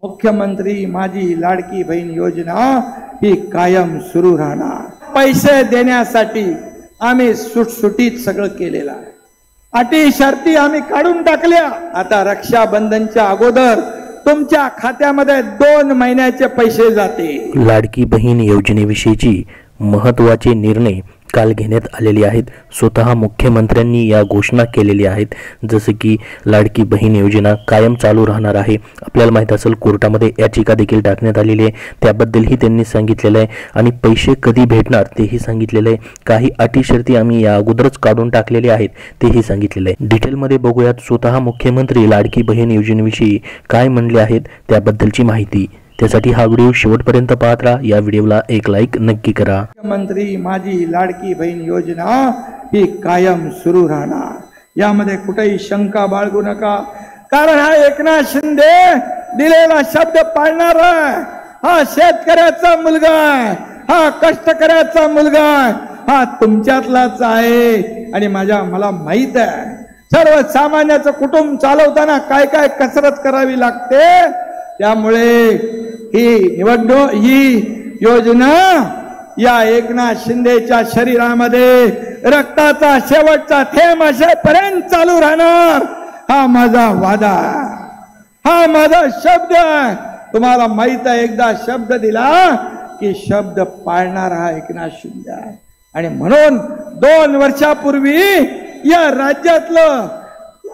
मुख्यमंत्री माझी लाडकी बहीण योजना ही कायम सुरू राहणार। पैसे देण्यासाठी आम्ही सुटसुटीत सगळं केलेलं आहे। अटी शर्ती आम्ही काढून टाकल्या। आता रक्षाबंधनच्या अगोदर तुमच्या खात्यामध्ये 2 महिन्याचे पैसे जातील। लाडकी बहीण योजनेविषयीची महत्त्वाचे निर्णय काल घेण्यात आलेले आहेत। स्वतः मुख्यमंत्र्यांनी या घोषणा केलेल्या आहेत, जसे की लाडकी बहीण योजना कायम चालू राहणार आहे। आपल्याला माहित असेल कोर्टामध्ये याचिका देखील टाकण्यात आलेली आहे, त्याबद्दलही त्यांनी सांगितलेलं आहे आणि पैसे कधी भेटणार तेही सांगितलेलं आहे। काही अटी शर्ती आम्ही या अगोदरच काढून टाकलेले आहेत तेही सांगितलेलं आहे। डिटेलमध्ये बघूयात स्वतः मुख्यमंत्री लाडकी बहीण योजनेविषयी काय म्हणले आहेत त्याबद्दलची माहिती। त्यासाठी हा व्हिडिओ शेवटपर्यंत पाहत राहा। या व्हिडिओला एक लाईक नक्की करा। मुख्यमंत्री माझी लाडकी बहीण योजना ही कायम सुरू राहणार, यामध्ये कुठेही शंका बाळगू नका। कारण हा एकनाथ शिंदे दिलेला शब्द पाळणार आहे। हा शेतकऱ्याचा मुलगा आहे, हा कष्टकऱ्याचा मुलगा आहे, हा तुमच्यातलाच आहे। आणि मला माहित आहे सर्वसामान्याचं कुटुंब चालवताना काय काय कसरत करावी लागते। त्यामुळे ही योजना या एकनाथ शिंदेच्या शरीरामध्ये रक्ताचा शेवटचा थेंब असेपर्यंत चालू राहणार। हा माझा वादा, हा माझा शब्द आहे। तुम्हाला माहित आहे एकदा शब्द दिला की शब्द पाळणार हा एकनाथ शिंदे आहे। आणि म्हणून 2 वर्षापूर्वी या राज्यातलं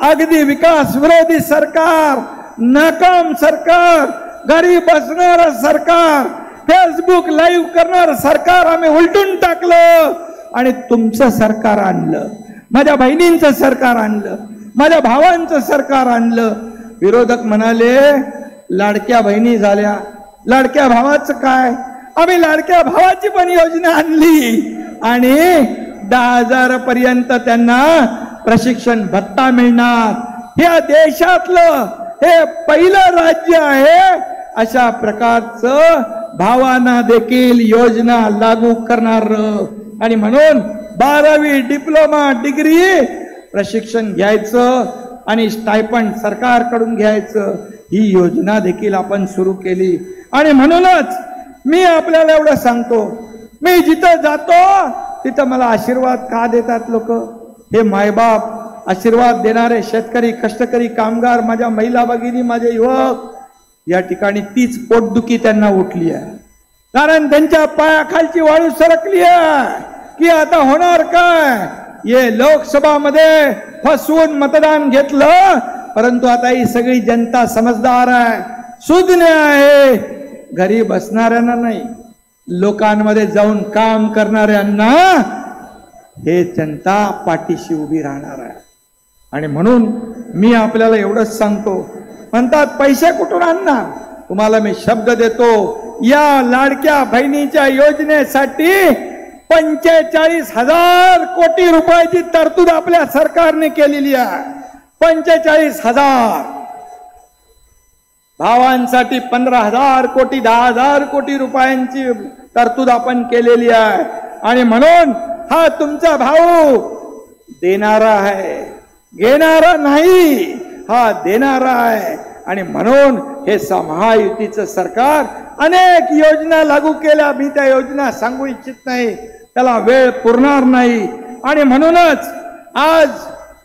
अगदी विकास विरोधी सरकार, नाकाम सरकार, घरी बसणार सरकार, फेसबुक लाईव्ह करणार सरकार आम्ही उलटून टाकलं आणि तुमचं सरकार आणलं, माझ्या बहिणींचं सरकार आणलं, माझ्या भावांचं सरकार आणलं। विरोधक म्हणाले लाडक्या बहिणी झाल्या, लाडक्या भावाचं काय? आम्ही लाडक्या भावाची पण योजना आणली आणि 10,000 पर्यंत त्यांना प्रशिक्षण भत्ता मिळणार। या देशातलं हे पहिलं राज्य आहे अशा प्रकारचं भावांना देखील योजना लागू करणार। आणि म्हणून 12वी डिप्लोमा डिग्री प्रशिक्षण घ्यायचं आणि स्टायपंड सरकारकडून घ्यायचं, ही योजना देखील आपण सुरू केली। आणि म्हणूनच मी आपल्याला एवढं सांगतो, मी जिथं जातो तिथं मला आशीर्वाद का देतात लोक? हे मायबाप, आशीर्वाद देणारे शेतकरी, कष्टकरी, कामगार, माझ्या महिला भगिनी, माझे युवक, या ठिकाणी तीच पोटदुखी त्यांना उठली आहे। कारण त्यांच्या पायाखालची वाळू सरकली आहे की आता होणार काय? ये लोकसभामध्ये फसवून मतदान घेतलं, परंतु आता ही सगळी जनता समजदार आहे, सुज्ञ आहे। घरी बसणाऱ्यांना नाही, लोकांमध्ये जाऊन काम करणाऱ्यांना हे जनता पाठीशी उभी राहणार आहे। आणि म्हणून मी आपल्याला एवढंच सांगतो, म्हणतात पैसे कुठून आणणार? तुम्हाला मी शब्द देतो, या लाडक्या बहिणीच्या योजनेसाठी 45,000 कोटी रुपयाची तरतूद आपल्या सरकारने केलेली आहे। 45,000। भावांसाठी 15,000 कोटी, 10,000 कोटी रुपयांची तरतूद आपण केलेली आहे। आणि म्हणून हा तुमचा भाऊ देणारा आहे, घेणारा नाही, हा देणारा आहे। आणि म्हणून हे महायुतीचं सरकार अनेक योजना लागू केल्या, मी त्या योजना सांगू इच्छित नाही, त्याला वेळ पुरणार नाही। आणि म्हणूनच आज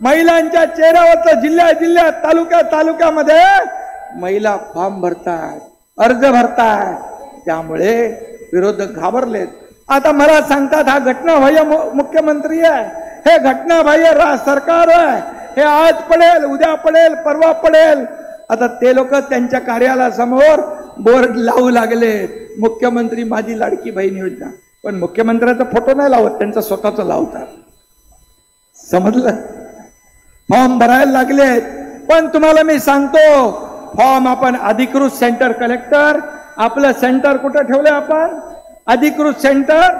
महिलांच्या चेहऱ्यावरचं जिल्ह्यात तालुक्यामध्ये महिला फॉर्म भरतात, अर्ज भरतात, त्यामुळे विरोधक घाबरलेत। आता मला सांगतात हा घटनाबाह्य मुख्यमंत्री आहे, हे घटनाबाह्य सरकार आहे, हे आज पडेल, उद्या पडेल, परवा पडेल। आता ते लोक त्यांच्या कार्यालयासमोर बोर्ड लावू लागले, मुख्यमंत्री माझी लाडकी बहीण योजना, पण मुख्यमंत्र्याचा फोटो नाही लावत, त्यांचा स्वतःचा लावतात। समजलं? फॉर्म भरायला लागलेत, पण तुम्हाला मी सांगतो फॉर्म आपण अधिकृत सेंटर, कलेक्टर आपलं सेंटर कुठं ठेवलं आपण? अधिकृत सेंटर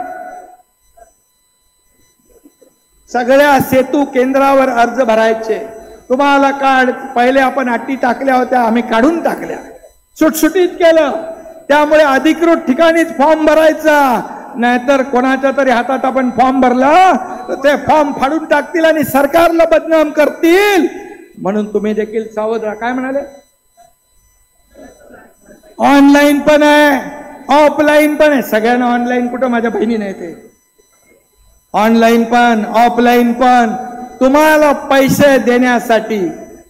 सगळ्या सेतू केंद्रावर अर्ज भरायचे। तुम्हाला कार्ड पहिले आपण अटी टाकल्या होत्या, आम्ही काढून टाकल्या, सुटसुटीत केलं। त्यामुळे अधिकृत ठिकाणीच फॉर्म भरायचा, नाहीतर कोणाच्या तरी हातात आपण फॉर्म भरला तर ते फॉर्म फाडून टाकतील आणि सरकारला बदनाम करतील। म्हणून तुम्ही देखील सावध राहा। काय म्हणाले? ऑनलाईन पण आहे, ऑफलाईन पण आहे. सगळ्यांना ऑनलाईन कुठं माझ्या बहिणीने येते. ऑनलाईन पण ऑफलाईन पण तुम्हाला पैसे देण्यासाठी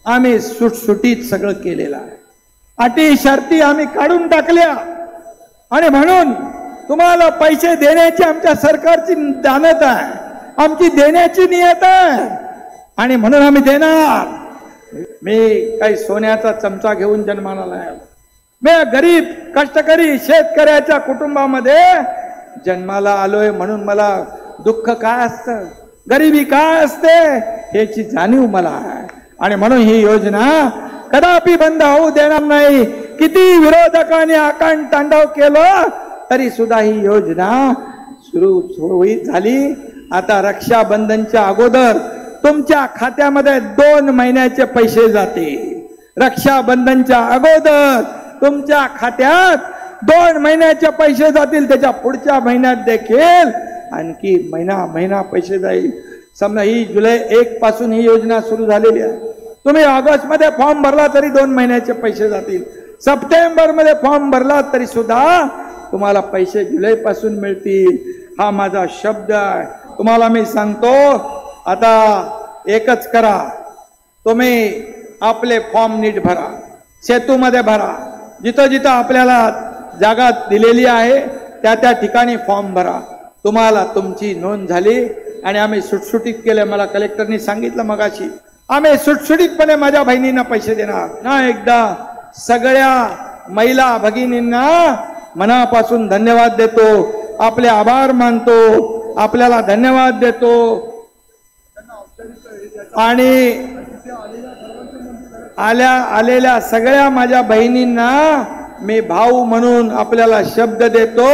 आम्ही सुटसुटीत सगळं केलेलं आहे. अटी शर्ती आम्ही काढून टाकल्या आणि म्हणून तुम्हाला पैसे देण्याची आमच्या सरकारची दानत आहे, आमची देण्याची नियत आहे आणि म्हणून आम्ही देणार. मी काही सोन्याचा चमचा घेऊन जन्माला नाही. मी गरीब कष्टकरी शेतकऱ्याच्या कुटुंबामध्ये जन्माला आलोय म्हणून मला दुःख काय असतं, गरिबी काय असते याची जाणीव मला आहे आणि म्हणून ही योजना कदापि बंद होऊ देणार नाही. किती विरोधकांनी आकांड तांडव केलं तरी सुद्धा ही योजना सुरू झाली. आता रक्षाबंधनच्या अगोदर तुमच्या खात्यामध्ये 2 महिन्याचे पैसे जातील. रक्षाबंधनच्या अगोदर तुमच्या खात्यात 2 महिन्याचे पैसे जातील. त्याच्या पुढच्या महिन्यात देखील आणखी महिना पैसे जाईल. समजा ही जुलै 1 पासून ही योजना सुरू झालेली आहे. तुम्ही ऑगस्ट मध्ये फॉर्म भरला तरी 2 महिन्याचे पैसे जातील. सप्टेंबर मध्ये फॉर्म भरला तरी सुद्धा तुम्हाला पैसे जुलै पासून मिळतील. हा माझा शब्द आहे. तुम्हाला मी सांगतो, आता एकच करा, तुम्ही आपले फॉर्म नीट भरा, सेतूमध्ये भरा, जिथं जिथं आपल्याला जागा दिलेली आहे त्या ठिकाणी फॉर्म भरा. तुम्हाला तुमची नोंद झाली आणि आम्ही सुटसुटीत केले. मला कलेक्टरनी सांगितलं मगाशी, आम्ही सुटसुटीतपणे माझ्या बहिणींना पैसे देणार. ना एकदा सगळ्या महिला भगिनींना मनापासून धन्यवाद देतो, आपले आभार मानतो, आपल्याला धन्यवाद देतो आणि आलेल्या सगळ्या माझ्या बहिणींना मी भाऊ म्हणून आपल्याला शब्द देतो.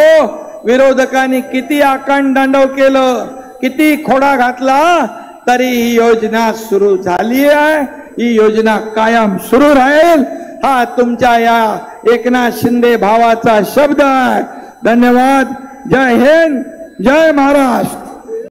विरोधकांनी किती आकांड तांडव केलं, किती खोडा घातला, तरी ही योजना सुरू झाली आहे. ही योजना कायम सुरू राहील. हा तुमच्या या एकनाथ शिंदे भावाचा शब्द आहे. धन्यवाद. जय हिंद, जय महाराष्ट्र.